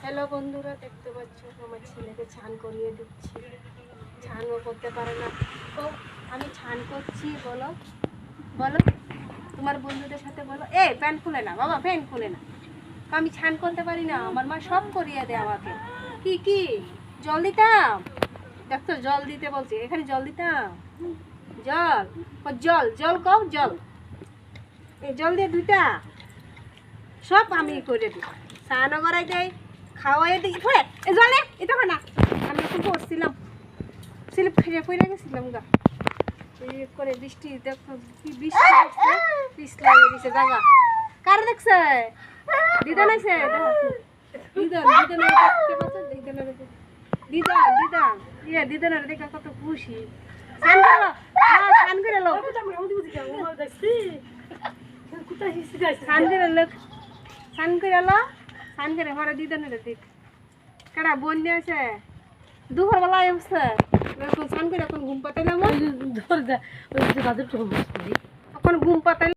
Hello বন্ধুরা, দেখতে পাচ্ছ আমার ছেলেকে স্নান করিয়ে দিচ্ছি। স্নানও করতে পারে না, তো আমি স্নান করছি। বলো বলো তোমার বন্ধুদের সাথে বলো, এ প্যান্ট খুলে না বাবা, প্যান্ট খুলে না। আমি স্নান করতে পারি না, আমার মা সব করিয়ে দেয় আমাকে। কি কি জল দিতাম, দেখতো জল দিতে বলছি, এখানে জল দিতাম। জল ও জল জল কও, জল এই জল দিয়ে দুইটা সব আমি করে দিই। স্নানও করাই দেয়, খাওয়াই দিই। পড়ে এ জলে এটা না, আমি এখন পড়ছিলাম, স্লিপ খেয়ে পড়ে গেছিলাম গা। এই করে বৃষ্টি দেখো, কি বৃষ্টি হচ্ছে, পিছলাই দিছে জায়গা। কার দেখছে? দিদান আছে, দিদান দিদানের দেখতে পাচ্ছ, দিদানের দিদান দিদান ইয়ে দিদানের দেখা কত খুশি। স্নান করো, হ্যাঁ স্নান করে লো, স্নান করে লোক, স্নান করে লো, স্নান করে আমার দিদানের দিক কারা বন্যা আছে দুপুর বেলা আসছে। স্নান করে এখন ঘুম পাতাইলাম, এখন ঘুম পাতাইলাম।